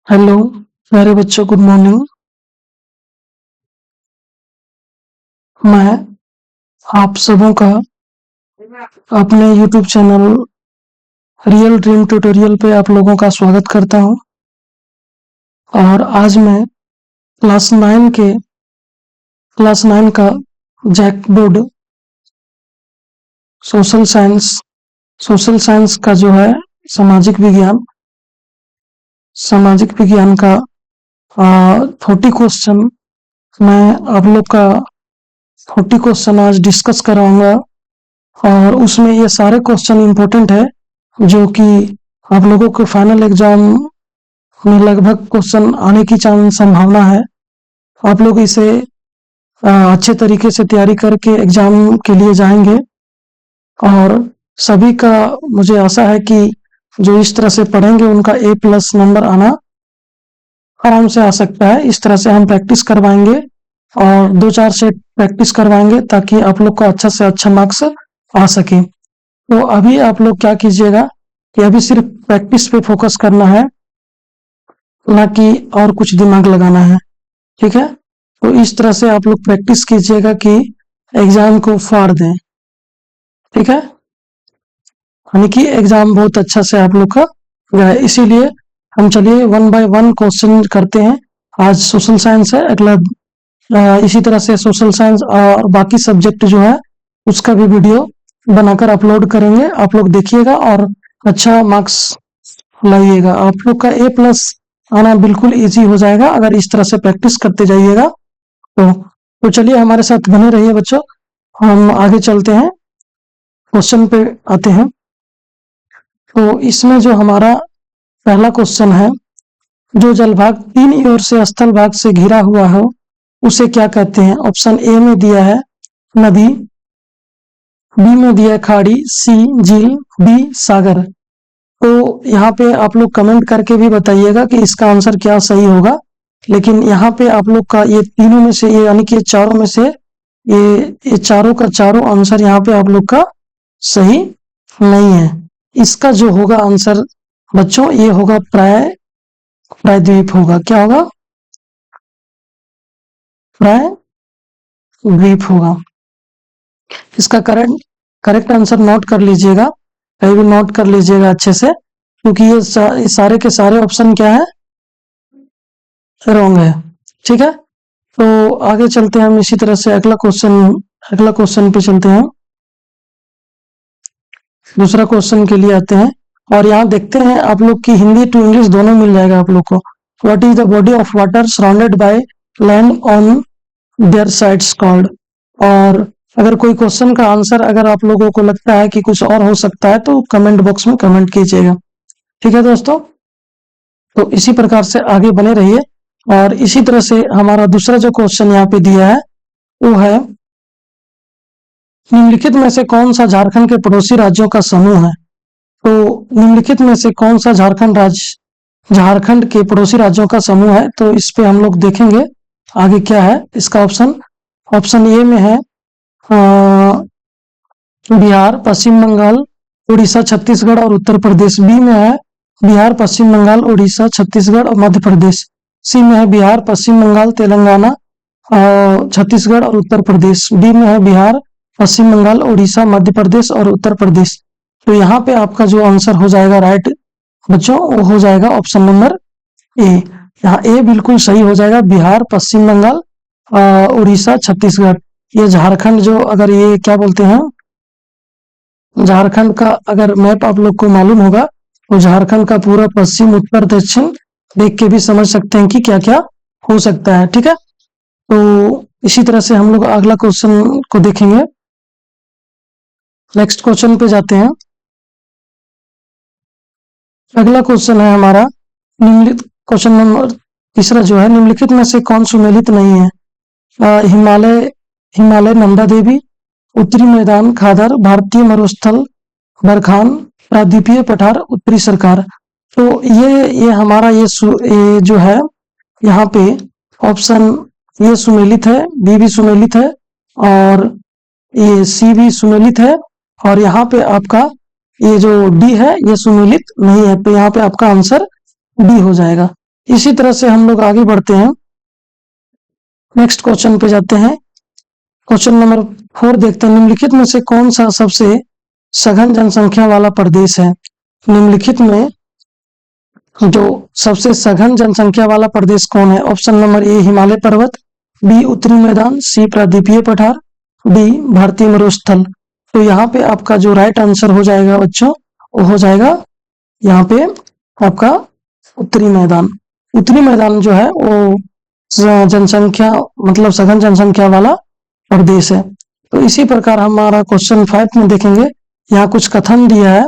Hello प्यारे बच्चों, good morning. मैं आप सबों का अपने YouTube channel real dream tutorial पे आप लोगों का स्वागत करता हूं। और आज मैं क्लास 9 का जैक बोर्ड सोशल साइंस का जो है सामाजिक विज्ञान सामाजिक विज्ञान का 40 क्वेश्चन मैं आप लोग का 40 क्वेश्चन आज डिस्कस कराऊंगा। और उसमें ये सारे क्वेश्चन इम्पोर्टेंट है जो कि आप लोगों के फाइनल एग्जाम में लगभग क्वेश्चन आने की संभावना है। आप लोग इसे अच्छे तरीके से तैयारी करके एग्जाम के लिए जाएंगे। और सभी का मुझे आशा है कि जो इस तरह से पढ़ेंगे उनका A+ नंबर आना आराम से आ सकता है। इस तरह से हम प्रैक्टिस करवाएंगे और 2-4 सेट प्रैक्टिस करवाएंगे ताकि आप लोग का अच्छा से अच्छा मार्क्स आ सके। तो अभी आप लोग क्या कीजिएगा कि अभी सिर्फ प्रैक्टिस पे फोकस करना है, ना कि और कुछ दिमाग लगाना है। ठीक है, तो इस तरह से आप लोग प्रैक्टिस कीजिएगा कि एग्जाम को फाड़ दें। ठीक है, यानी कि एग्जाम बहुत अच्छा से आप लोग का जाए। इसीलिए हम चलिए 1 बाय 1 क्वेश्चन करते हैं। आज सोशल साइंस है, अगला इसी तरह से सोशल साइंस और बाकी सब्जेक्ट जो है उसका भी वीडियो बनाकर अपलोड करेंगे। आप लोग देखिएगा और अच्छा मार्क्स लाइएगा। आप लोग का A+ आना बिल्कुल इजी हो जाएगा अगर इस तरह से प्रैक्टिस करते जाइएगा। तो चलिए हमारे साथ बने रहिए बच्चों। हम आगे चलते हैं, क्वेश्चन पे आते हैं। तो इसमें जो हमारा पहला क्वेश्चन है, जो जलभाग 3 ओर से स्थल भाग से घिरा हुआ हो उसे क्या कहते हैं? ऑप्शन ए में दिया है नदी, बी में दिया है खाड़ी, सी झील, डी सागर। तो यहाँ पे आप लोग कमेंट करके भी बताइएगा कि इसका आंसर क्या सही होगा। लेकिन यहाँ पे आप लोग का ये तीनों में से, ये यानी कि चारों में से ये चारों का चारों आंसर यहाँ पे आप लोग का सही नहीं है। इसका जो होगा आंसर बच्चों, ये होगा प्रायद्वीप होगा। क्या होगा? प्रायद्वीप होगा। इसका करेक्ट आंसर नोट कर लीजिएगा, कहीं भी नोट कर लीजिएगा अच्छे से, क्योंकि ये सारे के सारे ऑप्शन क्या है? रॉन्ग है। ठीक है, तो आगे चलते हैं हम इसी तरह से अगला क्वेश्चन पे चलते हैं। दूसरा क्वेश्चन के लिए आते हैं और यहाँ देखते हैं आप लोग की हिंदी टू इंग्लिश दोनों मिल जाएगा आप लोग को। What is the body of water surrounded by land on their sides called? और अगर कोई क्वेश्चन का आंसर अगर आप लोगों को लगता है कि कुछ और हो सकता है तो कमेंट बॉक्स में कमेंट कीजिएगा। ठीक है दोस्तों, तो इसी प्रकार से आगे बने रहिए। और इसी तरह से हमारा दूसरा जो क्वेश्चन यहाँ पे दिया है वो है, निम्नलिखित में से कौन सा झारखंड के पड़ोसी राज्यों का समूह है? तो निम्नलिखित में से कौन सा झारखंड के पड़ोसी राज्यों का समूह है? तो इस पे हम लोग देखेंगे आगे क्या है इसका ऑप्शन ए में है बिहार, पश्चिम बंगाल, उड़ीसा, छत्तीसगढ़ और उत्तर प्रदेश। बी में है बिहार, पश्चिम बंगाल, उड़ीसा, छत्तीसगढ़ और मध्य प्रदेश। सी में है बिहार, पश्चिम बंगाल, तेलंगाना और छत्तीसगढ़ और उत्तर प्रदेश। डी में है बिहार, पश्चिम बंगाल, उड़ीसा, मध्य प्रदेश और उत्तर प्रदेश। तो यहाँ पे आपका जो आंसर हो जाएगा राइट बच्चों, वो हो जाएगा ऑप्शन नंबर ए। यहाँ ए बिल्कुल सही हो जाएगा, बिहार, पश्चिम बंगाल, उड़ीसा, छत्तीसगढ़। ये झारखंड जो, अगर ये क्या बोलते हैं, झारखंड का अगर मैप आप लोग को मालूम होगा तो झारखंड का पूरा पश्चिम, उत्तर, दक्षिण देख के भी समझ सकते हैं कि क्या क्या हो सकता है। ठीक है, तो इसी तरह से हम लोग अगला क्वेश्चन को देखेंगे। नेक्स्ट क्वेश्चन पे जाते हैं। अगला क्वेश्चन है हमारा निम्नलिखित, क्वेश्चन नंबर तीसरा जो है, निम्नलिखित में से कौन सुमेलित नहीं है? हिमालय नंदा देवी, उत्तरी मैदान खादर, भारतीय मरुस्थल बरखान, प्रायद्वीपीय पठार, उत्तरी सरकार। तो ये हमारा ये जो है यहाँ पे ऑप्शन ये सुमेलित है, बी भी सुमेलित है और ये सी भी सुमेलित है। और यहाँ पे आपका ये जो डी है ये सुमेलित नहीं है, तो यहाँ पे आपका आंसर डी हो जाएगा। इसी तरह से हम लोग आगे बढ़ते हैं, नेक्स्ट क्वेश्चन पे जाते हैं। क्वेश्चन नंबर 4 देखते हैं, निम्नलिखित में से कौन सा सबसे सघन जनसंख्या वाला प्रदेश है? निम्नलिखित में जो सबसे सघन जनसंख्या वाला प्रदेश कौन है? ऑप्शन नंबर ए हिमालय पर्वत, बी उत्तरी मैदान, सी प्रायद्वीपीय पठार, डी भारतीय मरुस्थल। तो यहाँ पे आपका जो राइट आंसर हो जाएगा बच्चों, वो हो जाएगा यहाँ पे आपका उत्तरी मैदान। उत्तरी मैदान जो है वो जनसंख्या मतलब सघन जनसंख्या वाला प्रदेश है। तो इसी प्रकार हमारा क्वेश्चन 5 में देखेंगे, यहाँ कुछ कथन दिया है।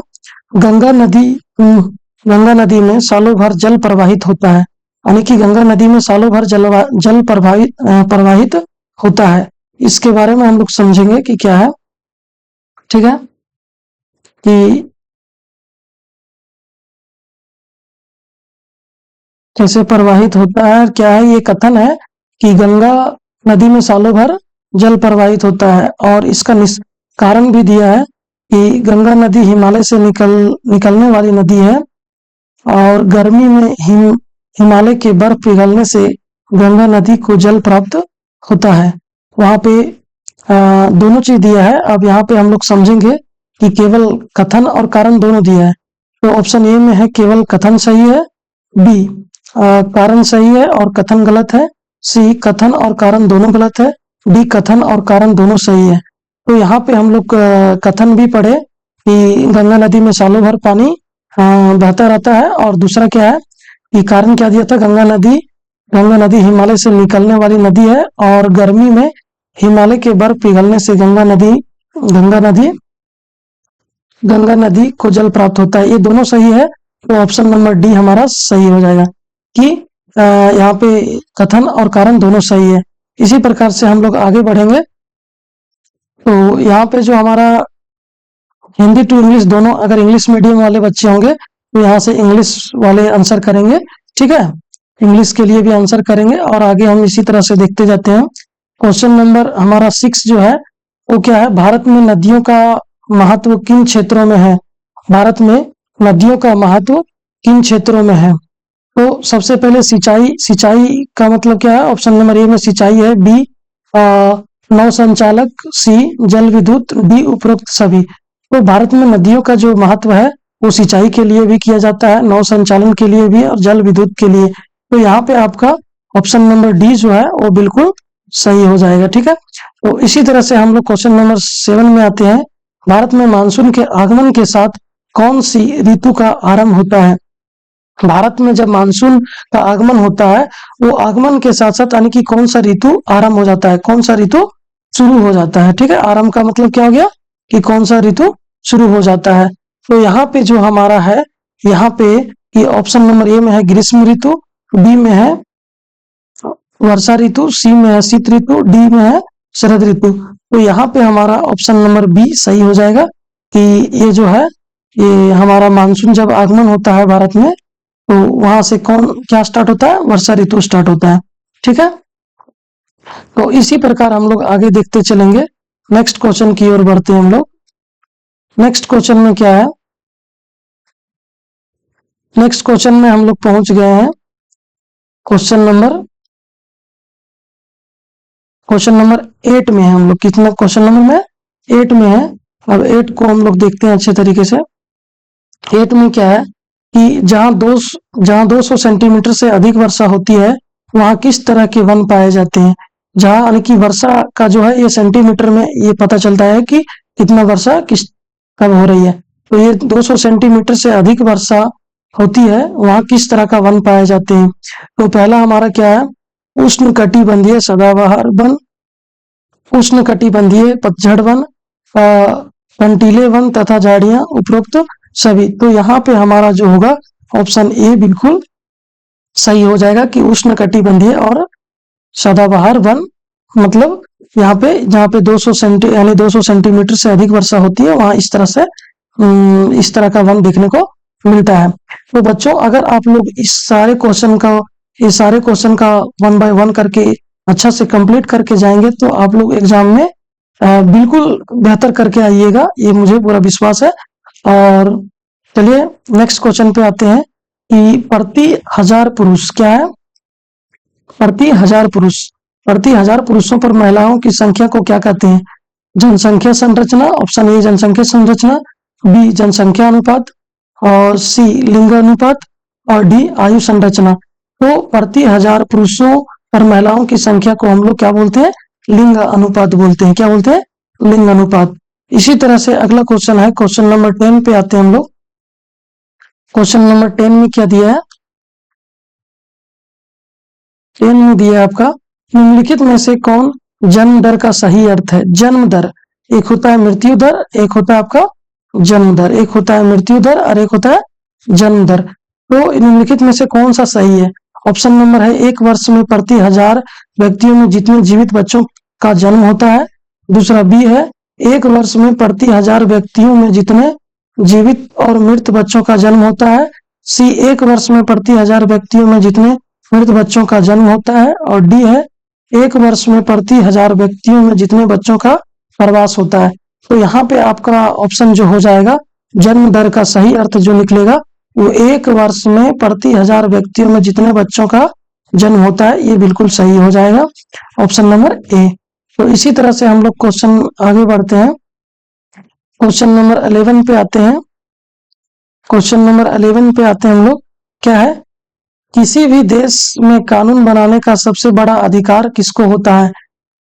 गंगा नदी में सालों भर जल प्रवाहित होता है, यानी कि गंगा नदी में सालों भर जल प्रवाहित होता है। इसके बारे में हम लोग समझेंगे कि क्या है, ठीक है, कि कैसे प्रवाहित होता है, क्या है। ये कथन है कि गंगा नदी में सालों भर जल प्रवाहित होता है, और इसका कारण भी दिया है कि गंगा नदी हिमालय से निकलने वाली नदी है, और गर्मी में हिमालय के बर्फ पिघलने से गंगा नदी को जल प्राप्त होता है। वहां पे दोनों चीज दिया है। अब यहाँ पे हम लोग समझेंगे कि केवल कथन और कारण दोनों दिया है। तो ऑप्शन ए में है केवल कथन सही है, बी कारण सही है और कथन गलत है, सी कथन और कारण दोनों गलत है, डी कथन और कारण दोनों सही है। तो यहाँ पे हम लोग कथन भी पढ़े कि गंगा नदी में सालों भर पानी बहता रहता है, और दूसरा क्या है कि कारण क्या दिया था, गंगा नदी हिमालय से निकलने वाली नदी है, और गर्मी में हिमालय के बर्फ पिघलने से गंगा नदी को जल प्राप्त होता है। ये दोनों सही है, तो ऑप्शन नंबर डी हमारा सही हो जाएगा कि यहाँ पे कथन और कारण दोनों सही है। इसी प्रकार से हम लोग आगे बढ़ेंगे। तो यहाँ पे जो हमारा हिंदी टू इंग्लिश दोनों, अगर इंग्लिश मीडियम वाले बच्चे होंगे तो यहाँ से इंग्लिश वाले आंसर करेंगे, ठीक है, इंग्लिश के लिए भी आंसर करेंगे। और आगे हम इसी तरह से देखते जाते हैं। क्वेश्चन नंबर हमारा 6 जो है वो क्या है, भारत में नदियों का महत्व किन क्षेत्रों में है? भारत में नदियों का महत्व किन क्षेत्रों में है? तो सबसे पहले सिंचाई का मतलब क्या है? ऑप्शन नंबर ए में सिंचाई है, बी नौ संचालक, सी जल विद्युत, डी उपरोक्त सभी। तो भारत में नदियों का जो महत्व है वो सिंचाई के लिए भी किया जाता है, नौ संचालन के लिए भी, और जल विद्युत के लिए। तो यहाँ पे आपका ऑप्शन नंबर डी जो है वो बिल्कुल सही हो जाएगा, ठीक है। तो इसी तरह से हम लोग क्वेश्चन नंबर 7 में आते हैं। भारत में मानसून के आगमन के साथ कौन सी ऋतु का आरंभ होता है? भारत में जब मानसून का आगमन होता है, वो आगमन के साथ साथ यानी कि कौन सा ऋतु आरंभ हो जाता है, कौन सा ऋतु शुरू हो जाता है, ठीक है। आरंभ का मतलब क्या हो गया कि कौन सा ऋतु शुरू हो जाता है। तो यहाँ पे जो हमारा है, यहाँ पे ये ऑप्शन नंबर ए में है ग्रीष्म ऋतु, बी में है वर्षा ऋतु, सी में है शीत ऋतु, डी में है शरद ऋतु। तो यहाँ पे हमारा ऑप्शन नंबर बी सही हो जाएगा कि ये जो है, ये हमारा मानसून जब आगमन होता है भारत में, तो वहां से क्या स्टार्ट होता है, वर्षा ऋतु स्टार्ट होता है, ठीक है। तो इसी प्रकार हम लोग आगे देखते चलेंगे, नेक्स्ट क्वेश्चन की ओर बढ़ते हैं हम लोग। नेक्स्ट क्वेश्चन में क्या है, नेक्स्ट क्वेश्चन में हम लोग पहुंच गए हैं क्वेश्चन नंबर 8 में है हम लोग। कितना क्वेश्चन नंबर में 8 में है। अब 8 को हम लोग देखते हैं अच्छे तरीके से। 8 में क्या है कि जहां 200 सेंटीमीटर से अधिक वर्षा होती है, वहां किस तरह के वन पाए जाते हैं? जहां यानी कि वर्षा का जो है ये सेंटीमीटर में ये पता चलता है कि कितना वर्षा कब हो रही है। तो ये 200 सेंटीमीटर से अधिक वर्षा होती है, वहां किस तरह का वन पाए जाते हैं? तो पहला हमारा क्या है, उष्णकटिबंधीय सदाबहार वन, उष्णकटिबंधीय पतझड़ वन, कंटीले वन तथा झाड़ियां, उपरोक्त सभी। तो यहाँ पे हमारा जो होगा ऑप्शन ए बिल्कुल सही हो जाएगा कि उष्णकटिबंधीय और सदाबहार वन, मतलब यहाँ पे जहाँ पे 200 सेंटीमीटर से अधिक वर्षा होती है, वहां इस तरह का वन देखने को मिलता है। तो बच्चों, अगर आप लोग ये सारे क्वेश्चन का 1 बाय 1 करके अच्छा से कंप्लीट करके जाएंगे, तो आप लोग एग्जाम में बिल्कुल बेहतर करके आइएगा, ये मुझे पूरा विश्वास है। और चलिए नेक्स्ट क्वेश्चन पे आते हैं। कि प्रति हजार पुरुष क्या है, प्रति हजार पुरुष, प्रति हजार पुरुषों पर महिलाओं की संख्या को क्या कहते हैं? जनसंख्या संरचना, ऑप्शन ए जनसंख्या संरचना, बी जनसंख्या अनुपात, और सी लिंग अनुपात, और डी आयु संरचना। तो प्रति हजार पुरुषों पर महिलाओं की संख्या को हम लोग क्या बोलते हैं? लिंग अनुपात बोलते हैं। क्या बोलते हैं? लिंग अनुपात। इसी तरह से अगला क्वेश्चन है, क्वेश्चन नंबर 10 पे आते हैं हम लोग। क्वेश्चन नंबर 10 में क्या दिया है? 10 में दिया है आपका, निम्नलिखित में से कौन जन्म दर का सही अर्थ है? जन्म दर, एक होता है मृत्यु दर, एक होता है आपका जन्म दर, एक होता है मृत्यु दर और एक होता है जन्म दर। तो निम्नलिखित में से कौन सा सही है? ऑप्शन नंबर है, एक वर्ष में प्रति हजार व्यक्तियों में जितने जीवित बच्चों का जन्म होता है। दूसरा बी है, एक वर्ष में प्रति हजार व्यक्तियों में जितने जीवित और मृत बच्चों का जन्म होता है। सी, एक वर्ष में प्रति हजार व्यक्तियों में जितने मृत बच्चों का जन्म होता है। और डी है, एक वर्ष में प्रति हजार व्यक्तियों में जितने बच्चों का प्रवास होता है। तो यहाँ पे आपका ऑप्शन जो हो जाएगा, जन्म दर का सही अर्थ जो निकलेगा वो एक वर्ष में प्रति हजार व्यक्तियों में जितने बच्चों का जन्म होता है, ये बिल्कुल सही हो जाएगा, ऑप्शन नंबर ए। तो इसी तरह से हम लोग क्वेश्चन आगे बढ़ते हैं, क्वेश्चन नंबर 11 पे आते हैं। क्वेश्चन नंबर 11 पे आते हैं हम लोग, क्या है? किसी भी देश में कानून बनाने का सबसे बड़ा अधिकार किसको होता है?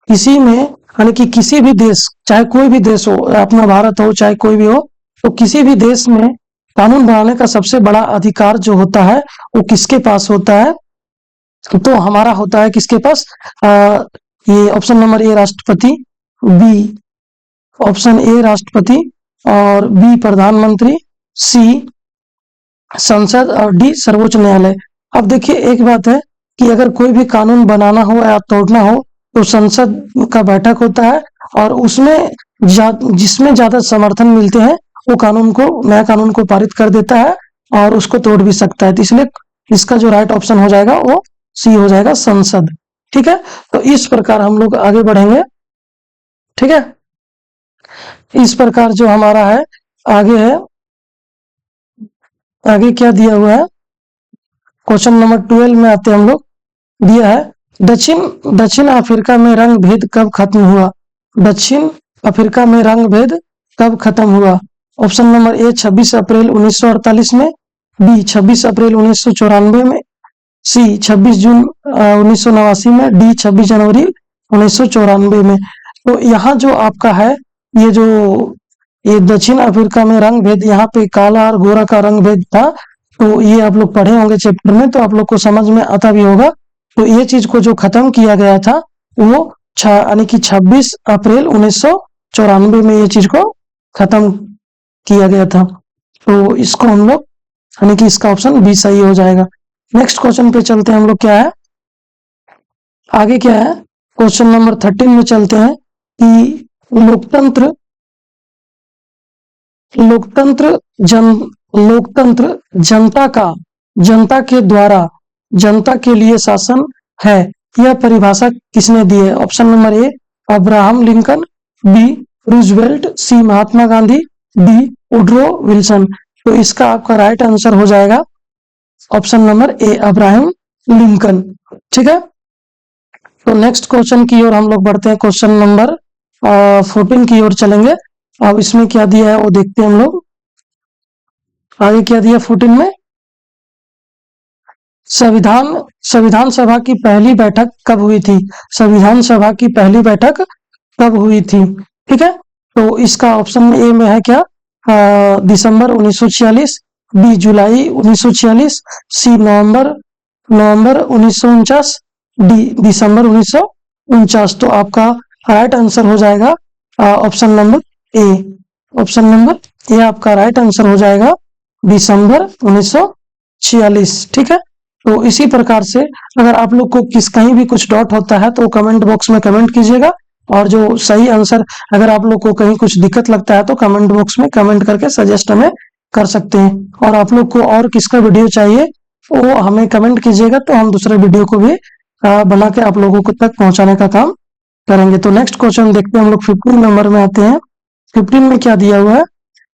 किसी में, यानी कि किसी भी देश, चाहे कोई भी देश हो, अपना भारत हो चाहे कोई भी हो, तो किसी भी देश में कानून बनाने का सबसे बड़ा अधिकार जो होता है वो किसके पास होता है? तो हमारा होता है किसके पास? ये ऑप्शन नंबर ए राष्ट्रपति, बी ऑप्शन ए राष्ट्रपति, और बी प्रधानमंत्री, सी संसद, और डी सर्वोच्च न्यायालय। अब देखिए एक बात है कि अगर कोई भी कानून बनाना हो या तोड़ना हो तो संसद का बैठक होता है, और उसमें जिसमें ज्यादा समर्थन मिलते हैं वो कानून को, नया कानून को पारित कर देता है और उसको तोड़ भी सकता है। तो इसलिए इसका जो राइट ऑप्शन हो जाएगा वो सी हो जाएगा, संसद। ठीक है, तो इस प्रकार हम लोग आगे बढ़ेंगे। ठीक है, इस प्रकार जो हमारा है आगे है, आगे क्या दिया हुआ है? क्वेश्चन नंबर 12 में आते हैं हम लोग। दिया है, दक्षिण अफ्रीका में रंग भेद कब खत्म हुआ? दक्षिण अफ्रीका में रंग भेद कब खत्म हुआ? ऑप्शन नंबर ए 26 अप्रैल 1948 में, बी 26 अप्रैल 1994 में, सी 26 जून 1989 में, डी 26 जनवरी 1994 में। तो यहाँ जो आपका है, ये जो ये दक्षिण अफ्रीका में रंग भेद, यहाँ पे काला और गोरा का रंग भेद था, तो ये आप लोग पढ़े होंगे चैप्टर में, तो आप लोग को समझ में आता भी होगा। तो ये चीज को जो खत्म किया गया था वो यानी कि 26 अप्रैल 1994 में ये चीज को खत्म किया गया था। तो इसको हम लोग, यानी कि इसका ऑप्शन बी सही हो जाएगा। नेक्स्ट क्वेश्चन पे चलते हैं हम लोग, क्या है आगे, क्या है? क्वेश्चन नंबर 13 में चलते हैं कि लोकतंत्र लोकतंत्र जनता के द्वारा जनता के लिए शासन है, यह परिभाषा किसने दी है? Option number A Abraham Lincoln, B Roosevelt, C Mahatma Gandhi, D Woodrow Wilson. तो इसका आपका राइट आंसर हो जाएगा option number A Abraham Lincoln. ठीक है, तो नेक्स्ट क्वेश्चन की ओर हम लोग बढ़ते हैं, क्वेश्चन नंबर 14 की ओर चलेंगे। अब इसमें क्या दिया है वो देखते हैं हम लोग। आगे क्या दिया 14 में? संविधान सभा की पहली बैठक कब हुई थी? संविधान सभा की पहली बैठक कब हुई थी? ठीक है, तो इसका ऑप्शन ए में है क्या? दिसंबर 1946, बी जुलाई 1946, सी नवंबर 1949, डी दिसंबर 1949। तो आपका राइट आंसर हो जाएगा ऑप्शन नंबर ए। ऑप्शन नंबर ए आपका राइट आंसर हो जाएगा दिसंबर 1946। ठीक है, तो इसी प्रकार से अगर आप लोग को कहीं भी कुछ डाउट होता है तो कमेंट बॉक्स में कमेंट कीजिएगा, और जो सही आंसर, अगर आप लोग को कहीं कुछ दिक्कत लगता है तो कमेंट बॉक्स में कमेंट करके सजेस्ट हमें कर सकते हैं। और आप लोग को और किसका वीडियो चाहिए वो हमें कमेंट कीजिएगा, तो हम दूसरे वीडियो को भी बना के आप लोगों को तक पहुंचाने का काम करेंगे। तो नेक्स्ट क्वेश्चन देखते हैं हम लोग, 15 नंबर में आते हैं। 15 में क्या दिया हुआ है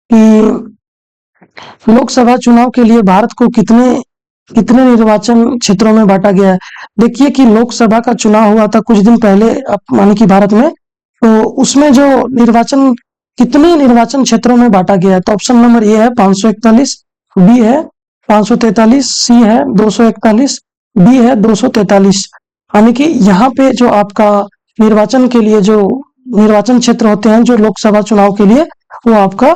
कि लोकसभा चुनाव के लिए भारत को कितने कितने निर्वाचन क्षेत्रों में बांटा गया है। देखिए कि लोकसभा का चुनाव हुआ था कुछ दिन पहले मानी कि भारत में, तो उसमें जो निर्वाचन कितने निर्वाचन क्षेत्रों में बांटा गया है, तो ऑप्शन नंबर ए है 541, बी है 543, सी है 241, डी है 243। यानी कि यहाँ पे जो आपका निर्वाचन के लिए जो निर्वाचन क्षेत्र होते हैं जो लोकसभा चुनाव के लिए, वो आपका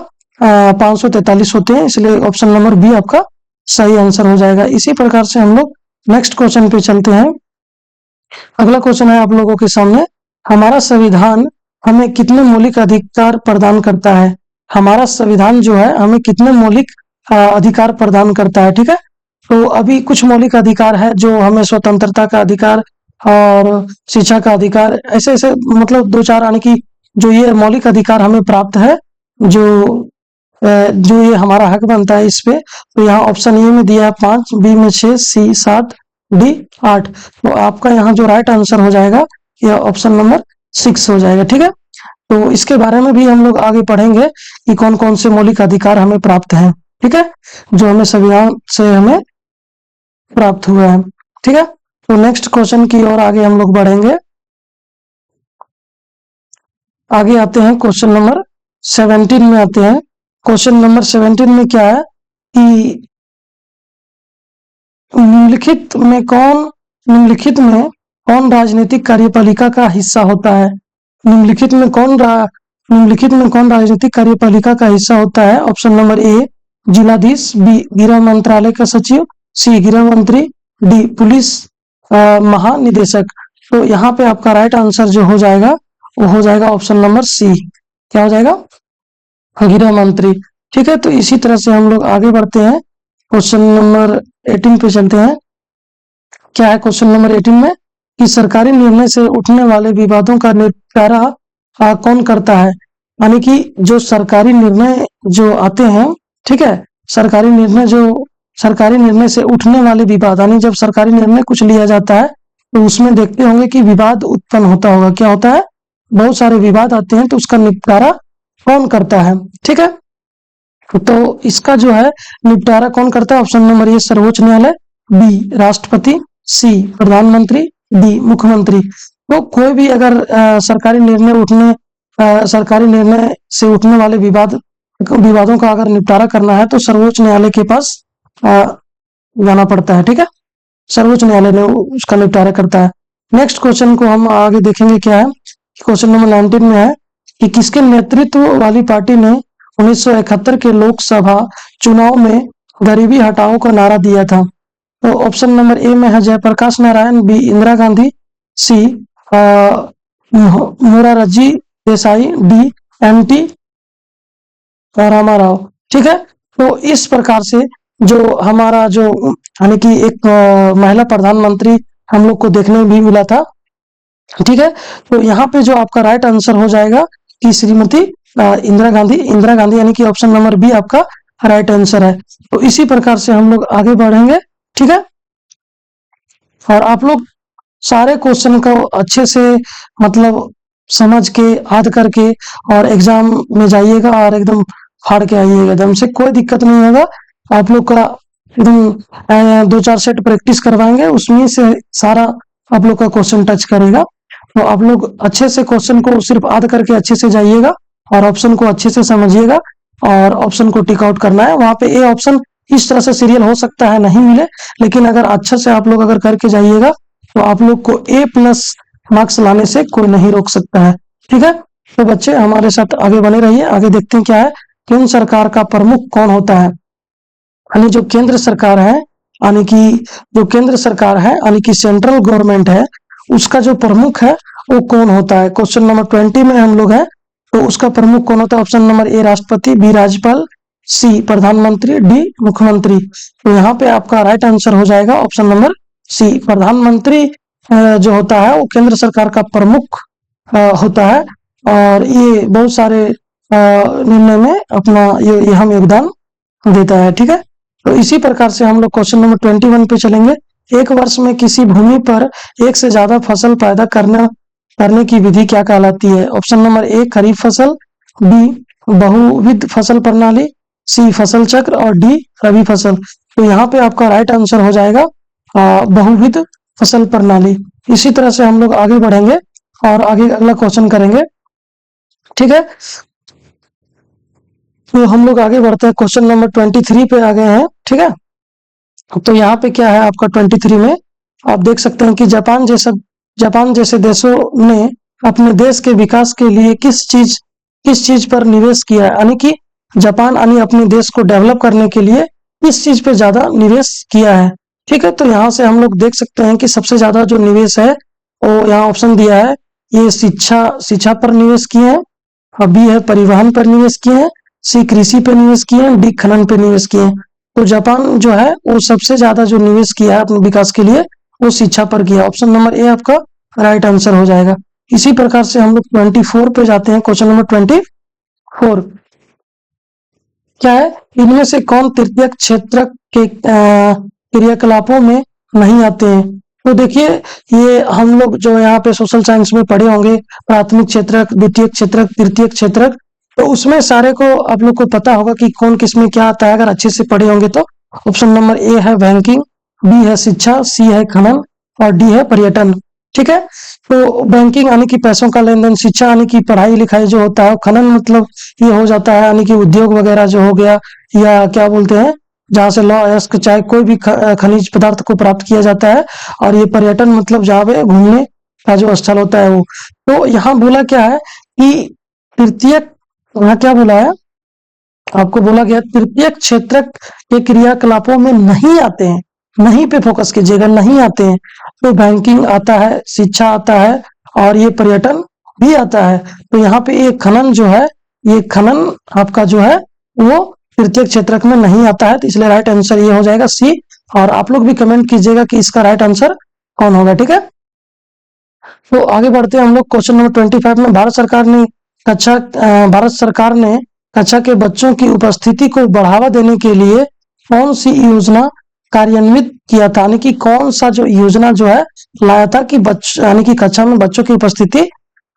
543 होते हैं, इसलिए ऑप्शन नंबर बी आपका सही आंसर हो जाएगा। इसी प्रकार से हम लोग नेक्स्ट क्वेश्चन पे चलते हैं। अगला क्वेश्चन है आप लोगों के सामने, हमारा संविधान हमें कितने मौलिक अधिकार प्रदान करता है। हमारा संविधान जो है हमें कितने मौलिक अधिकार प्रदान करता है, ठीक है। तो अभी कुछ मौलिक अधिकार है जो हमें स्वतंत्रता का अधिकार और शिक्षा का अधिकार, ऐसे ऐसे मतलब दो चार, यानी कि जो ये मौलिक अधिकार हमें प्राप्त है, जो ये हमारा हक बनता है इस पे। तो यहाँ ऑप्शन ए में दिया है 5, बी में 6, सी 7, डी 8। तो आपका यहाँ जो राइट आंसर हो जाएगा यह ऑप्शन नंबर 6 हो जाएगा, ठीक है। तो इसके बारे में भी हम लोग आगे पढ़ेंगे कि कौन कौन से मौलिक अधिकार हमें प्राप्त हैं, ठीक है, जो हमें संविधान से हमें प्राप्त हुआ है, ठीक है। तो नेक्स्ट क्वेश्चन की ओर आगे हम लोग बढ़ेंगे। आगे आते हैं क्वेश्चन नंबर 17 में आते हैं। क्वेश्चन नंबर 17 में क्या है कि निम्नलिखित में कौन राजनीतिक कार्यपालिका का हिस्सा होता है। निम्नलिखित में कौन राजनीतिक कार्यपालिका का हिस्सा होता है। ऑप्शन नंबर ए जिलाधीश, बी गृह मंत्रालय का सचिव, सी गृह मंत्री, डी पुलिस महानिदेशक। तो यहाँ पे आपका राइट आंसर जो हो जाएगा वो हो जाएगा ऑप्शन नंबर सी, क्या हो जाएगा, गृह मंत्री, ठीक है। तो इसी तरह से हम लोग आगे बढ़ते हैं, क्वेश्चन नंबर 18 पे चलते हैं। क्या है क्वेश्चन नंबर 18 में कि सरकारी निर्णय से उठने वाले विवादों का निपटारा कौन करता है। यानी कि जो सरकारी निर्णय जो आते हैं, ठीक है, सरकारी निर्णय से उठने वाले विवाद, यानी जब सरकारी निर्णय कुछ लिया जाता है तो उसमें देखते होंगे कि विवाद उत्पन्न होता होगा, क्या होता है, बहुत सारे विवाद आते हैं, तो उसका निपटारा कौन करता है, ठीक है। तो इसका जो है निपटारा कौन करता है, ऑप्शन नंबर ए सर्वोच्च न्यायालय, बी राष्ट्रपति, सी प्रधानमंत्री, डी मुख्यमंत्री। तो कोई भी अगर सरकारी निर्णय से उठने वाले विवादों का अगर निपटारा करना है तो सर्वोच्च न्यायालय के पास जाना पड़ता है, ठीक है, सर्वोच्च न्यायालय ने उसका निपटारा करता है। नेक्स्ट क्वेश्चन को हम आगे देखेंगे, क्या है, क्वेश्चन नंबर 19 में है कि किसके नेतृत्व वाली पार्टी ने 1971 के लोकसभा चुनाव में गरीबी हटाओ का नारा दिया था। तो ऑप्शन नंबर ए में है जयप्रकाश नारायण, बी इंदिरा गांधी, सी मोरारजी देसाई, डी एन.टी. रामाराव, ठीक है। तो इस प्रकार से जो हमारा जो यानी कि एक महिला प्रधानमंत्री हम लोग को देखने में भी मिला था, ठीक है। तो यहाँ पे जो आपका राइट आंसर हो जाएगा कि श्रीमती इंदिरा गांधी, यानी कि ऑप्शन नंबर बी आपका राइट आंसर है। तो इसी प्रकार से हम लोग आगे बढ़ेंगे, ठीक है। और आप लोग सारे क्वेश्चन को अच्छे से मतलब समझ के याद करके और एग्जाम में जाइएगा और एकदम फाड़ के आइएगा, एकदम से कोई दिक्कत नहीं होगा। आप लोग का एकदम 2-4 सेट प्रैक्टिस करवाएंगे, उसमें से सारा आप लोग का क्वेश्चन टच करेगा। तो आप लोग अच्छे से क्वेश्चन को सिर्फ याद करके अच्छे से जाइएगा और ऑप्शन को अच्छे से समझिएगा और ऑप्शन को टिक आउट करना है। वहां पे ए ऑप्शन इस तरह से सीरियल हो सकता है नहीं मिले, लेकिन अगर अच्छा से आप लोग अगर करके जाइएगा तो आप लोग को A+ मार्क्स लाने से कोई नहीं रोक सकता है, ठीक है। तो बच्चे हमारे साथ आगे बने रहिए। आगे देखते हैं क्या है, केंद्र सरकार का प्रमुख कौन होता है। यानी जो केंद्र सरकार है, यानी कि सेंट्रल गवर्नमेंट है, उसका जो प्रमुख है वो कौन होता है। क्वेश्चन नंबर 20 में हम लोग हैं, तो उसका प्रमुख कौन होता है। ऑप्शन नंबर ए राष्ट्रपति, बी राज्यपाल, सी प्रधानमंत्री, डी मुख्यमंत्री। तो यहाँ पे आपका राइट आंसर हो जाएगा ऑप्शन नंबर सी, प्रधानमंत्री जो होता है वो केंद्र सरकार का प्रमुख होता है और ये बहुत सारे निर्णय में अपना ये हम योगदान देता है, ठीक है। तो इसी प्रकार से हम लोग क्वेश्चन नंबर 21 पे चलेंगे। एक वर्ष में किसी भूमि पर एक से ज्यादा फसल पैदा करने की विधि क्या कहलाती है। ऑप्शन नंबर ए खरीफ फसल, बी बहुविध फसल प्रणाली, सी फसल चक्र और डी रबी फसल। तो यहाँ पे आपका राइट आंसर हो जाएगा बहुविध फसल प्रणाली। इसी तरह से हम लोग आगे बढ़ेंगे और आगे अगला क्वेश्चन करेंगे। ठीक है, तो हम लोग आगे बढ़ते हैं, क्वेश्चन नंबर 23 पे आ गए हैं। ठीक है, तो यहाँ पे क्या है आपका 23 में आप देख सकते हैं कि जापान जैसे देशों ने अपने देश के विकास के लिए किस चीज पर निवेश किया है, यानी कि जापान यानी अपने देश को डेवलप करने के लिए किस चीज पे ज्यादा निवेश किया है। ठीक है, तो यहाँ से हम लोग देख सकते हैं कि सबसे ज्यादा जो निवेश है वो यहाँ ऑप्शन दिया है, ये शिक्षा पर निवेश किए हैं, और बी है परिवहन पर निवेश किए हैं, सी कृषि पे निवेश किए हैं, डी खनन पे निवेश किए हैं। तो जापान जो है वो सबसे ज्यादा जो निवेश किया है अपने विकास के लिए वो शिक्षा पर किया। ऑप्शन नंबर ए आपका राइट आंसर हो जाएगा। इसी प्रकार से हम लोग 24 पे जाते हैं, क्वेश्चन नंबर 24 क्या है, इनमें से कौन तृतीयक क्षेत्र के क्रियाकलापों में नहीं आते हैं। तो देखिए, ये हम लोग जो यहाँ पे सोशल साइंस में पढ़े होंगे, प्राथमिक क्षेत्रक, द्वितीयक क्षेत्रक, तृतीयक क्षेत्रक, तो उसमें सारे को आप लोग को पता होगा कि कौन किस में क्या आता है अगर अच्छे से पढ़े होंगे तो। ऑप्शन नंबर ए है बैंकिंग, बी है शिक्षा, सी है खनन और डी है पर्यटन। ठीक है, तो बैंकिंग यानी कि पैसों का लेन देन, शिक्षा यानी कि पढ़ाई लिखाई जो होता है, खनन मतलब ये हो जाता है यानी कि उद्योग वगैरह जो हो गया, या क्या बोलते हैं जहाँ से लौ अयस्क चाहे कोई भी खनिज पदार्थ को प्राप्त किया जाता है। और ये पर्यटन मतलब जहाँ पे घूमने का जो स्थल होता है वो। तो यहाँ बोला क्या है कि तृतीयक, यहाँ क्या बोला है आपको, बोला गया तृतीयक क्षेत्र के क्रियाकलापों में नहीं आते हैं, नहीं पे फोकस कीजिएगा, नहीं आते हैं। तो बैंकिंग आता है, शिक्षा आता है और ये पर्यटन भी आता है। तो यहाँ पे ये खनन जो है, ये खनन आपका जो है वो तृतीयक क्षेत्र में नहीं आता है, तो इसलिए राइट आंसर ये हो जाएगा सी। और आप लोग भी कमेंट कीजिएगा कि इसका राइट आंसर कौन होगा। ठीक है, तो आगे बढ़ते हैं हम लोग क्वेश्चन नंबर 25 में। भारत सरकार ने कक्षा के बच्चों की उपस्थिति को बढ़ावा देने के लिए कौन सी योजना कार्यान्वित किया था, यानी कि कौन सा जो योजना जो है लाया था कि यानी कि कक्षा में बच्चों की उपस्थिति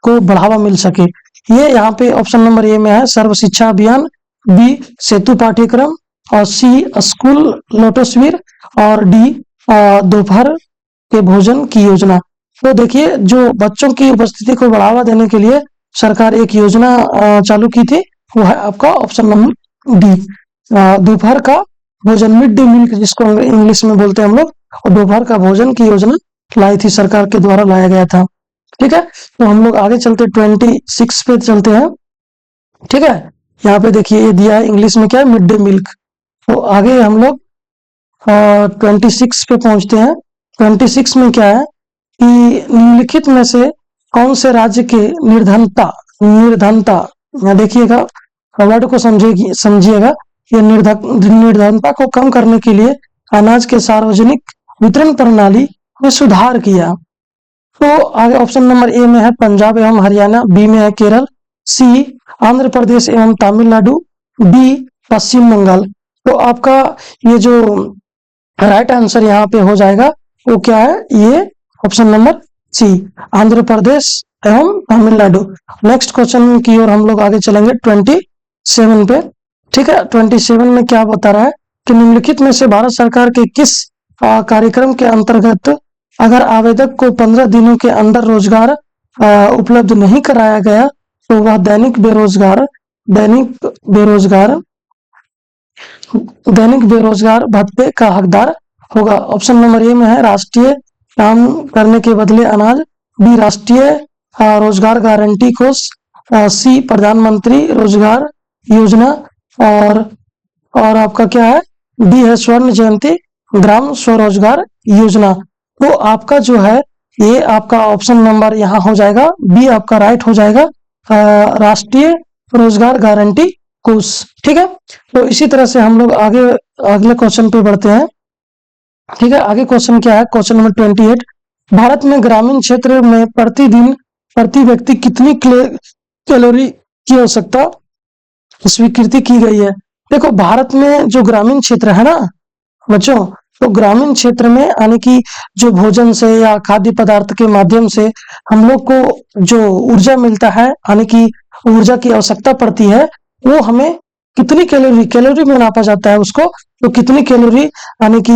को बढ़ावा मिल सके। ये यहाँ पे ऑप्शन नंबर ए में है सर्व शिक्षा अभियान, बी सेतु पाठ्यक्रम और सी स्कूल लोटसवीर और डी दोपहर के भोजन की योजना। तो देखिए, जो बच्चों की उपस्थिति को बढ़ावा देने के लिए सरकार एक योजना चालू की थी, वो है आपका ऑप्शन नंबर डी दोपहर का भोजन, मिड डे मील जिसको इंग्लिश में बोलते हैं हम लोग, और दोपहर का भोजन की योजना लाई थी, सरकार के द्वारा लाया गया था। ठीक है, तो हम लोग आगे चलते 26 पे चलते हैं। ठीक है, यहाँ पे देखिए ये दिया है इंग्लिश में क्या है, मिड डे मील। तो आगे हम लोग 26 पे पहुंचते हैं। 26 में क्या है कि निम्नलिखित में से कौन से राज्य के निर्धनता, यहाँ देखिएगा वर्ड को समझिएगा, ये निर्धनता को कम करने के लिए अनाज के सार्वजनिक वितरण प्रणाली में सुधार किया। तो आगे ऑप्शन नंबर ए में है पंजाब एवं हरियाणा, बी में है केरल, सी आंध्र प्रदेश एवं तमिलनाडु, डी पश्चिम बंगाल। तो आपका ये जो राइट आंसर यहाँ पे हो जाएगा वो क्या है, ये ऑप्शन नंबर सी आंध्र प्रदेश एवं तमिलनाडु। नेक्स्ट क्वेश्चन की ओर हम लोग आगे चलेंगे 27 पे। ठीक है, 27 में क्या बता रहा है कि निम्नलिखित में से भारत सरकार के किस कार्यक्रम के अंतर्गत अगर आवेदक को 15 दिनों के अंदर रोजगार उपलब्ध नहीं कराया गया तो वह दैनिक बेरोजगार भत्ते का हकदार होगा। ऑप्शन नंबर ए में है राष्ट्रीय काम करने के बदले अनाज, बी राष्ट्रीय रोजगार गारंटी कोष, सी प्रधानमंत्री रोजगार योजना और आपका क्या है, डी है स्वर्ण जयंती ग्राम स्वरोजगार योजना। तो आपका जो है ये आपका ऑप्शन नंबर यहाँ हो जाएगा बी, आपका राइट हो जाएगा राष्ट्रीय रोजगार गारंटी कोष। ठीक है, तो इसी तरह से हम लोग आगे अगले क्वेश्चन पे बढ़ते हैं। ठीक है, आगे क्वेश्चन क्या है, क्वेश्चन नंबर 28, भारत में ग्रामीण क्षेत्र में प्रतिदिन प्रति व्यक्ति कितनी कैलोरी की आवश्यकता स्वीकृति की गई है। देखो, भारत में जो ग्रामीण क्षेत्र है ना बच्चों, तो ग्रामीण क्षेत्र में यानी कि जो भोजन से या खाद्य पदार्थ के माध्यम से हम लोग को जो ऊर्जा मिलता है, यानी कि ऊर्जा की आवश्यकता पड़ती है, वो हमें कितनी कैलोरी कैलोरी में नापा जाता है उसको, तो कितनी कैलोरी यानी कि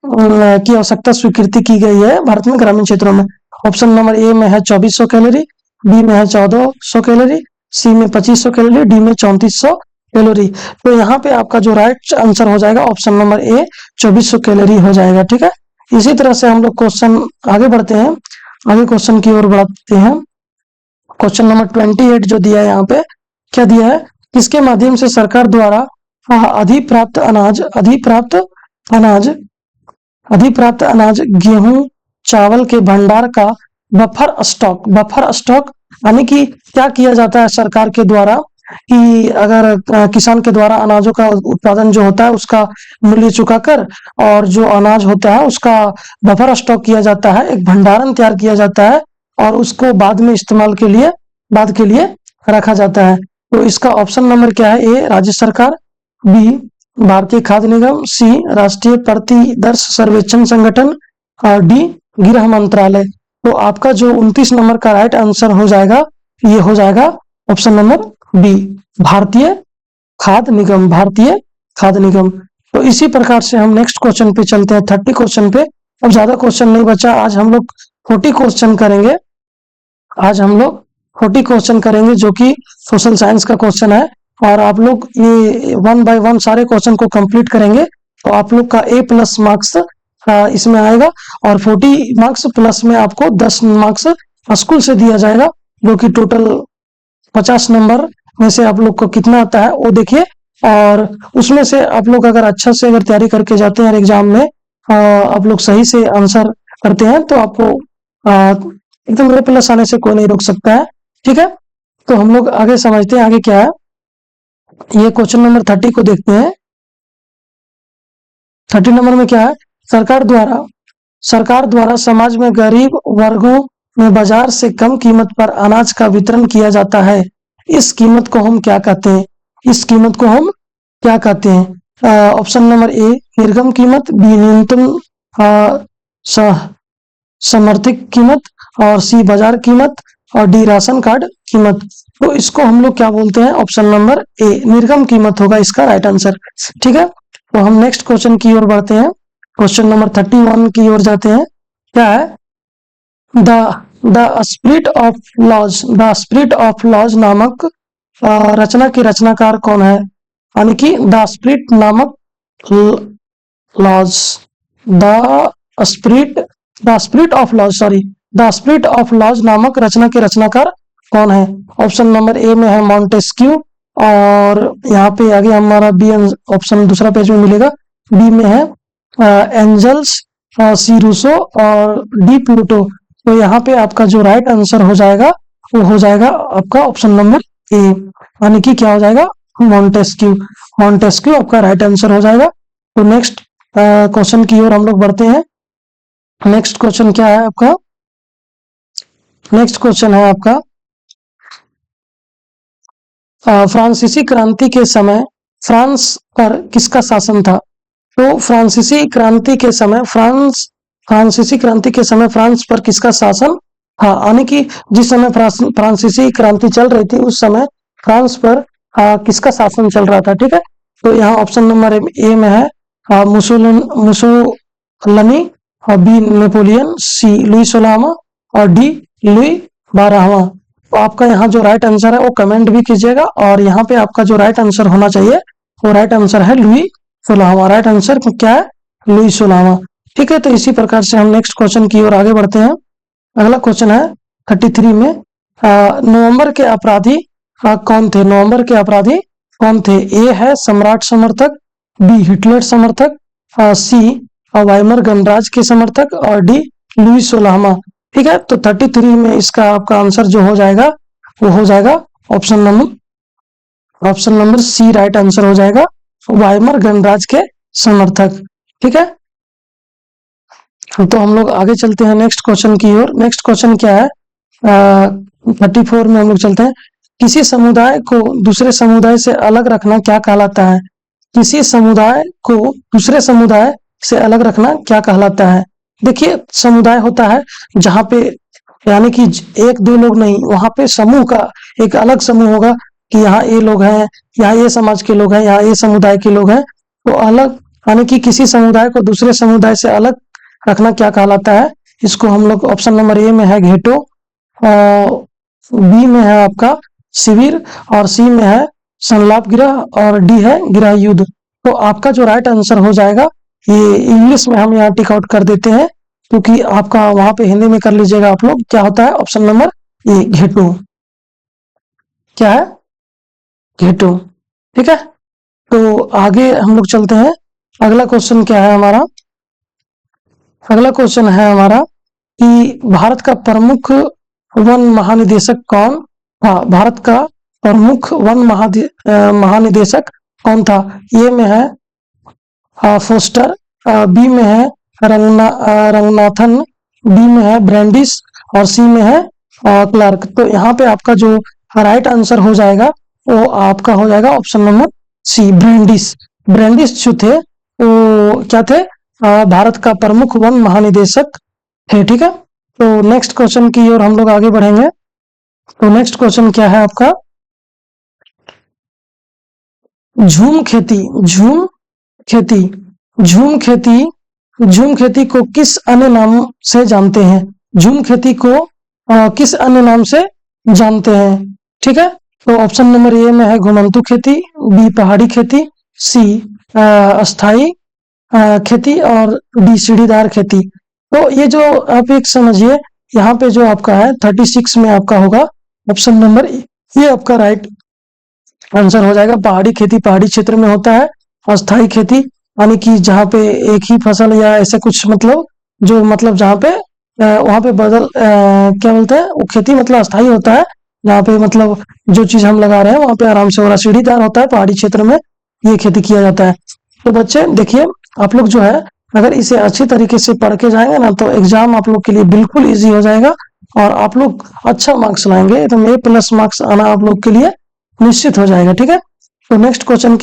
की आवश्यकता स्वीकृति की गई है भारत में ग्रामीण क्षेत्रों में। ऑप्शन नंबर ए में है 2400 कैलोरी, बी में है 1400 कैलोरी, सी में 2500 कैलोरी, डी में 3400 कैलोरी। तो यहाँ पे आपका जो राइट आंसर हो जाएगा ऑप्शन नंबर ए 2400 कैलोरी हो जाएगा। ठीक है, इसी तरह से हम लोग क्वेश्चन आगे बढ़ते हैं, आगे क्वेश्चन की ओर बढ़ते हैं। क्वेश्चन नंबर 28 जो दिया है यहाँ पे, क्या दिया है, किसके माध्यम से सरकार द्वारा अनाज अधिप्राप्त अनाज गेहूं चावल के भंडार का बफर स्टॉक यानी कि क्या किया जाता है सरकार के द्वारा कि अगर किसान के द्वारा अनाजों का उत्पादन जो होता है उसका मूल्य चुकाकर और जो अनाज होता है उसका बफर स्टॉक किया जाता है, एक भंडारण तैयार किया जाता है और उसको बाद में इस्तेमाल के लिए रखा जाता है। तो इसका ऑप्शन नंबर क्या है, ए राज्य सरकार, बी भारतीय खाद्य निगम, सी राष्ट्रीय प्रतिदर्श सर्वेक्षण संगठन और डी गृह मंत्रालय। तो आपका जो 29 नंबर का राइट आंसर हो जाएगा ये हो जाएगा ऑप्शन नंबर बी भारतीय खाद्य निगम, भारतीय खाद्य निगम। तो इसी प्रकार से हम नेक्स्ट क्वेश्चन पे चलते हैं, 30 क्वेश्चन पे। अब ज्यादा क्वेश्चन नहीं बचा, आज हम लोग 40 क्वेश्चन करेंगे, आज हम लोग 40 क्वेश्चन करेंगे जो कि सोशल साइंस का क्वेश्चन है और आप लोग ये 1 बाय 1 सारे क्वेश्चन को कंप्लीट करेंगे तो आप लोग का A+ मार्क्स इसमें आएगा और 40 मार्क्स प्लस में आपको 10 मार्क्स स्कूल से दिया जाएगा, जो कि टोटल 50 नंबर में से आप लोग को कितना आता है वो देखिए। और उसमें से आप लोग अगर अच्छा से अगर तैयारी करके जाते हैं एग्जाम में, आप लोग सही से आंसर करते हैं तो आपको एकदम A+ आने से कोई नहीं रोक सकता है। ठीक है, तो हम लोग आगे समझते हैं आगे क्या है। ये क्वेश्चन नंबर 30 को देखते हैं। 30 नंबर में क्या है, सरकार द्वारा समाज में गरीब वर्गों में बाजार से कम कीमत पर अनाज का वितरण किया जाता है, इस कीमत को हम क्या कहते हैं, इस कीमत को हम क्या कहते हैं। ऑप्शन नंबर ए निर्गम कीमत, बी न्यूनतम समर्थित कीमत और सी बाजार कीमत और डी राशन कार्ड कीमत। तो इसको हम लोग क्या बोलते हैं, ऑप्शन नंबर ए निर्गम कीमत होगा इसका राइट आंसर। ठीक है, तो हम नेक्स्ट क्वेश्चन की ओर बढ़ते हैं, क्वेश्चन नंबर 31 की ओर जाते हैं। क्या है, द स्पिरिट ऑफ लॉज नामक रचना के रचनाकार कौन है, यानी कि द स्पिरिट नामक laws the spirit of laws नामक रचना के रचनाकार कौन है। ऑप्शन नंबर ए में है मॉन्टेस्क्यू और यहाँ पे आगे हमारा बी ऑप्शन दूसरा पेज में मिलेगा, बी में है एंजल्स, सी रूसो और डी प्लूटो। तो यहाँ पे आपका जो राइट आंसर हो जाएगा वो हो जाएगा आपका ऑप्शन नंबर ए, यानी कि क्या हो जाएगा मॉन्टेस्क्यू आपका राइट आंसर हो जाएगा। तो नेक्स्ट क्वेश्चन की ओर हम लोग बढ़ते हैं। नेक्स्ट क्वेश्चन क्या है आपका, नेक्स्ट क्वेश्चन है आपका फ्रांसीसी क्रांति के समय फ्रांस पर किसका शासन था। तो फ्रांसीसी क्रांति के समय फ्रांस पर किसका शासन था, यानी कि जिस समय फ्रांसीसी क्रांति चल रही थी उस समय फ्रांस पर किसका शासन चल रहा था। ठीक है, तो यहाँ ऑप्शन नंबर ए में है मुसोलिनी और बी नेपोलियन, सी लुई 16वां और डी लुई 12वां। तो आपका यहाँ जो राइट आंसर है वो कमेंट भी कीजिएगा और यहाँ पे आपका जो राइट आंसर होना चाहिए वो राइट आंसर है लुई 16वां। राइट आंसर क्या है, लुई 16वां। ठीक है, तो इसी प्रकार से हम नेक्स्ट क्वेश्चन की ओर आगे बढ़ते हैं। अगला क्वेश्चन है 33 में, नवंबर के अपराधी कौन थे, नवंबर के अपराधी कौन थे। ए है सम्राट समर्थक, बी हिटलर समर्थक, सी वाइमर गणराज्य के समर्थक और डी लुई 16वां। ठीक है, तो 33 में इसका आपका आंसर जो हो जाएगा वो हो जाएगा option number C right answer हो जाएगा, वाइमर गणराज्य के समर्थक। ठीक है, तो हम लोग आगे चलते हैं नेक्स्ट क्वेश्चन की ओर। नेक्स्ट क्वेश्चन क्या है, 34 में हम लोग चलते हैं। किसी समुदाय को दूसरे समुदाय से अलग रखना क्या कहलाता है, किसी समुदाय को दूसरे समुदाय से अलग रखना क्या कहलाता है। देखिए समुदाय होता है जहाँ पे यानी कि एक दो लोग नहीं, वहां पे समूह का एक अलग समूह होगा कि यहाँ ये लोग हैं, यहाँ ये समाज के लोग हैं, यहाँ ये समुदाय के लोग हैं, तो अलग यानी कि किसी समुदाय को दूसरे समुदाय से अलग रखना क्या कहलाता है? इसको हम लोग ऑप्शन नंबर ए में है घेटो, बी में है आपका शिविर, और सी में है संलाप गृह, और डी है गृह युद्ध। तो आपका जो राइट आंसर हो जाएगा, ये इंग्लिश में हम यहाँ टिक आउट कर देते हैं, क्योंकि आपका वहां पे हिंदी में कर लीजिएगा आप लोग। क्या होता है ऑप्शन नंबर ए घेटो, क्या है? घेटो। ठीक है, तो आगे हम लोग चलते हैं। अगला क्वेश्चन क्या है हमारा? अगला क्वेश्चन है हमारा कि भारत का प्रमुख वन महानिदेशक कौन था? भारत का प्रमुख वन महानिदेशक कौन था? ए में है फोस्टर, बी में है रंगनाथन, डी में है ब्रैंडिस, और सी में है क्लार्क। तो यहाँ पे आपका जो राइट आंसर हो जाएगा वो आपका हो जाएगा option number C Brandeis. Brandeis जो थे वो क्या थे? भारत का प्रमुख वन महानिदेशक थे। ठीक है, तो नेक्स्ट क्वेश्चन की ओर हम लोग आगे बढ़ेंगे। तो नेक्स्ट क्वेश्चन क्या है आपका? झूम खेती, झूम खेती, झूम खेती, झूम खेती को किस अन्य नाम से जानते हैं? झूम खेती को किस अन्य नाम से जानते हैं? ठीक है, तो ऑप्शन नंबर ए में है घुमंतू खेती, बी पहाड़ी खेती, सी अस्थाई खेती, और डी सीढ़ीदार खेती। तो ये जो आप एक समझिए, यहाँ पे जो आपका है 36 में आपका होगा ऑप्शन नंबर ये आपका राइट आंसर हो जाएगा। पहाड़ी खेती पहाड़ी क्षेत्र में होता है, अस्थाई खेती यानी कि जहाँ पे एक ही फसल या ऐसे कुछ मतलब जो मतलब जहाँ पे वहाँ पे क्या बोलते हैं वो खेती मतलब अस्थाई होता है, जहाँ पे मतलब जो चीज हम लगा रहे हैं वहाँ पे आराम से हो रहा। सीढ़ीदार होता है पहाड़ी क्षेत्र में, ये खेती किया जाता है। तो बच्चे देखिए, आप लोग जो है अगर इसे अच्छी तरीके से पढ़ के जाएंगे ना तो एग्जाम आप लोग के लिए बिल्कुल इजी हो जाएगा और आप लोग अच्छा मार्क्स लाएंगे, एकदम A+ मार्क्स आना आप लोग के लिए निश्चित हो जाएगा। ठीक है, तो नेक्स्ट क्वेश्चन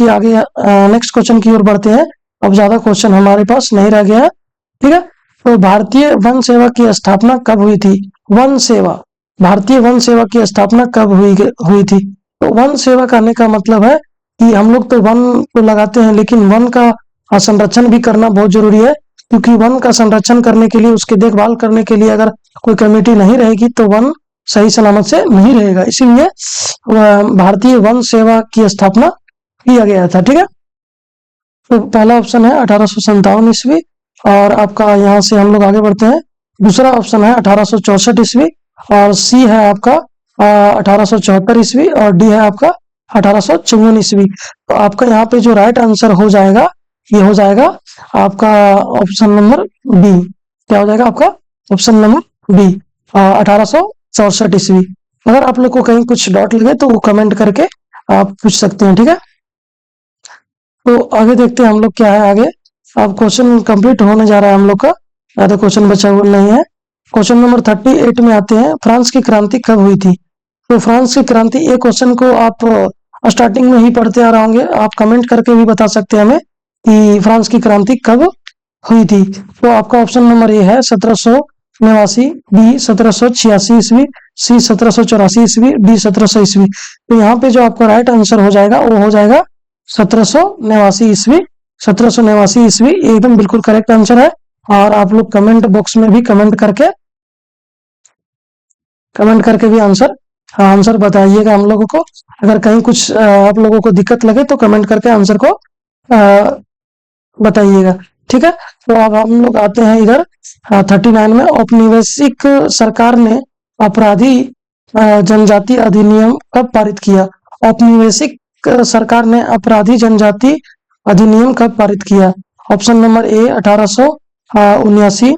की ओर बढ़ते हैं। अब ज्यादा क्वेश्चन हमारे पास नहीं रह गया है। ठीक है, तो भारतीय वन सेवा की स्थापना कब हुई थी? वन सेवा, भारतीय वन सेवा की स्थापना कब हुई थी? तो वन सेवा करने का मतलब है कि हम लोग तो वन को लगाते हैं, लेकिन वन का संरक्षण भी करना बहुत जरूरी है, क्योंकि वन का संरक्षण करने के लिए, उसकी देखभाल करने के लिए अगर कोई कमेटी नहीं रहेगी तो वन सही सलामत से नहीं रहेगा। इसीलिए भारतीय वन सेवा की स्थापना किया गया था। ठीक है, तो पहला ऑप्शन है 1857 ईस्वी, और आपका यहाँ से हम लोग आगे बढ़ते हैं। दूसरा ऑप्शन है 1864 ईस्वी, और सी है आपका 1874 ईस्वी, और डी है आपका 1854 ईस्वी। तो आपका यहाँ पे जो राइट आंसर हो जाएगा ये हो जाएगा आपका ऑप्शन नंबर बी। क्या हो जाएगा आपका? ऑप्शन नंबर बी 1864 ईस्वी। अगर आप लोग को कहीं कुछ डाउट लगे तो वो कमेंट करके आप पूछ सकते हैं। ठीक है, तो आगे देखते हैं हम लोग क्या है आगे। अब क्वेश्चन कंप्लीट होने जा रहा है हम लोग का, ज्यादा क्वेश्चन बचा हुआ नहीं है। क्वेश्चन नंबर 38 में आते हैं, फ्रांस की क्रांति कब हुई थी? तो फ्रांस की क्रांति, ये क्वेश्चन को आप स्टार्टिंग में ही पढ़ते आ रहे होंगे, आप कमेंट करके भी बता सकते हैं हमें कि फ्रांस की क्रांति कब हुई थी। तो आपका ऑप्शन नंबर ए है 1789, बी 1786 ईस्वी, सी 1784 ईस्वी, डी 1700 ईस्वी। तो यहाँ पे जो आपका राइट आंसर हो जाएगा वो हो जाएगा 1789 ईस्वी। 1789 ईस्वी एकदम बिल्कुल करेक्ट आंसर है। और आप लोग कमेंट बॉक्स में भी कमेंट करके भी आंसर बताइएगा हम लोगों को। अगर कहीं कुछ आप लोगों को दिक्कत लगे तो कमेंट करके आंसर को बताइएगा। ठीक है, तो अब हम लोग आते हैं इधर 39 में। औपनिवेशिक सरकार ने अपराधी जनजाति अधिनियम कब पारित किया? औपनिवेशिक सरकार ने अपराधी जनजाति अधिनियम कब पारित किया? ऑप्शन नंबर ए 1879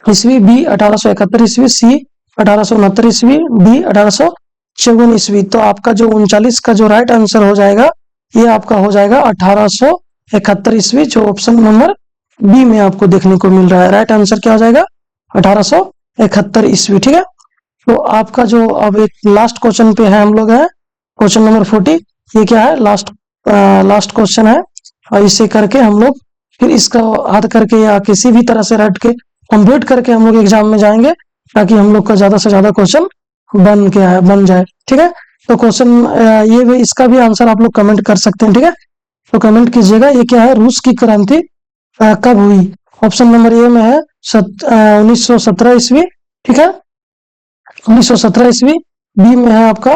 ईस्वी, बी 1871 ईस्वी, सी 1869 ईस्वी, डी 1854 ईस्वी। तो आपका जो 39 का जो राइट आंसर हो जाएगा ये आपका हो जाएगा 1871 ईस्वी, जो ऑप्शन नंबर बी में आपको देखने को मिल रहा है। राइट आंसर क्या हो जाएगा? 1871 ईस्वी। ठीक है, तो आपका जो अब एक लास्ट क्वेश्चन पे है हम लोग है, क्वेश्चन नंबर 40। ये क्या है? लास्ट क्वेश्चन है, और इसे करके हम लोग फिर इसका हद करके या किसी भी तरह से रट के कंप्लीट करके हम लोग एग्जाम में जाएंगे, ताकि हम लोग का ज्यादा से ज्यादा क्वेश्चन बन जाए। ठीक है, तो क्वेश्चन ये भी, इसका भी आंसर आप लोग कमेंट कर सकते हैं, ठीक है। तो कमेंट कीजिएगा ये क्या है, रूस की क्रांति कब हुई। ऑप्शन नंबर ए में है 1917 ईस्वी, ठीक है, 1917 ईस्वी। बी में है आपका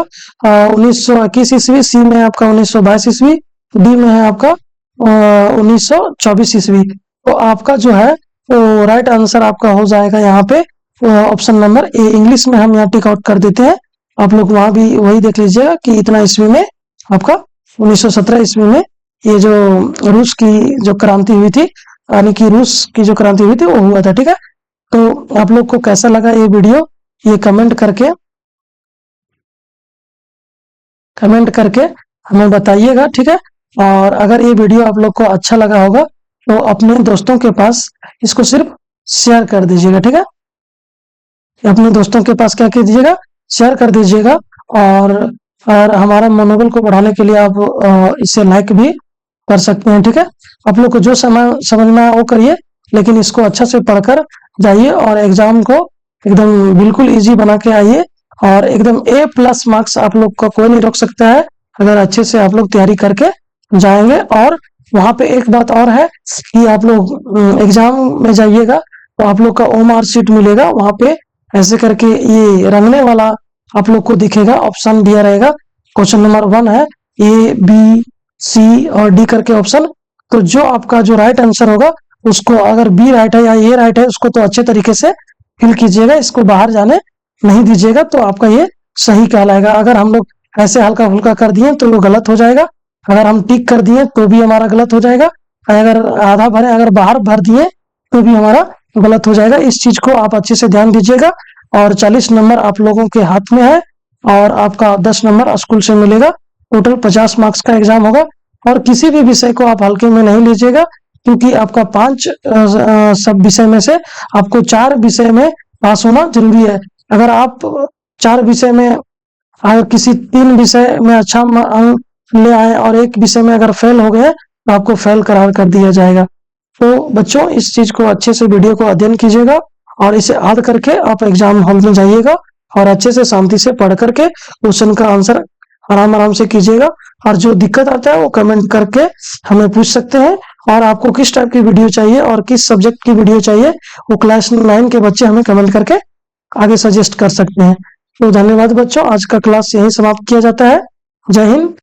1921 ईस्वी। सी में है आपका 1922 ईस्वी। डी में है आपका 1924 ईस्वी। तो आपका जो है वो राइट आंसर आपका हो जाएगा यहाँ पे ऑप्शन नंबर ए। इंग्लिश में हम यहाँ टिक आउट कर देते हैं, आप लोग वहां भी वही देख लीजिएगा कि इतना ईस्वी में आपका 1917 ईस्वी में ये जो रूस की जो क्रांति हुई थी, यानी कि रूस की जो क्रांति हुई थी वो हुआ था, ठीक है। तो आप लोग को कैसा लगा ये वीडियो, ये कमेंट करके हमें बताइएगा, ठीक है। और अगर ये वीडियो आप लोग को अच्छा लगा होगा तो अपने दोस्तों के पास इसको सिर्फ शेयर कर दीजिएगा, ठीक है। अपने दोस्तों के पास क्या कीजिएगा, शेयर कर दीजिएगा। और हमारा मनोबल को बढ़ाने के लिए आप इसे लाइक भी कर सकते हैं, ठीक है। आप लोग को जो समझना है वो करिए, लेकिन इसको अच्छा से पढ़कर जाइए और एग्जाम को एकदम बिल्कुल इजी बना के आइए। और एकदम A+ मार्क्स आप लोग का कोई नहीं रोक सकता है अगर अच्छे से आप लोग तैयारी करके जाएंगे। और वहां पे एक बात और है कि आप लोग एग्जाम में जाइएगा तो आप लोग का OMR शीट मिलेगा, वहां पे ऐसे करके ये रंगने वाला आप लोग को दिखेगा, ऑप्शन दिया रहेगा। क्वेश्चन नंबर 1 है A, B, C और D करके ऑप्शन। तो जो आपका जो राइट आंसर होगा उसको, अगर बी राइट है या ए राइट है, उसको तो अच्छे तरीके से फिल कीजिएगा, इसको बाहर जाने नहीं दीजिएगा, तो आपका ये सही कहलाएगा। अगर हम लोग ऐसे हल्का फुल्का कर दिए तो वो गलत हो जाएगा, अगर हम टिक कर दिए तो भी हमारा गलत हो जाएगा, अगर आधा भरे अगर बाहर भर दिए तो भी हमारा गलत हो जाएगा। इस चीज को आप अच्छे से ध्यान दीजिएगा। और 40 नंबर आप लोगों के हाथ में है और आपका 10 नंबर स्कूल से मिलेगा। टोटल 50 मार्क्स का एग्जाम होगा। और किसी भी विषय को आप हल्के में नहीं लीजिएगा, क्योंकि आपका 5 सब विषय में से आपको 4 विषय में पास होना जरूरी है। अगर आप 4 विषय में, अगर किसी 3 विषय में अच्छा अंक ले आए और एक विषय में अगर फेल हो गए तो आपको फेल करार कर दिया जाएगा। तो बच्चों इस चीज को अच्छे से वीडियो को अध्ययन कीजिएगा और इसे याद करके आप एग्जाम हॉल में जाइएगा और अच्छे से शांति से पढ़ करके क्वेश्चन का आंसर आराम आराम से कीजिएगा। और जो दिक्कत आता है वो कमेंट करके हमें पूछ सकते हैं। और आपको किस टाइप की वीडियो चाहिए और किस सब्जेक्ट की वीडियो चाहिए वो क्लास 9 के बच्चे हमें कमेंट करके आगे सजेस्ट कर सकते हैं। तो धन्यवाद बच्चों, आज का क्लास यहीं समाप्त किया जाता है। जय हिंद।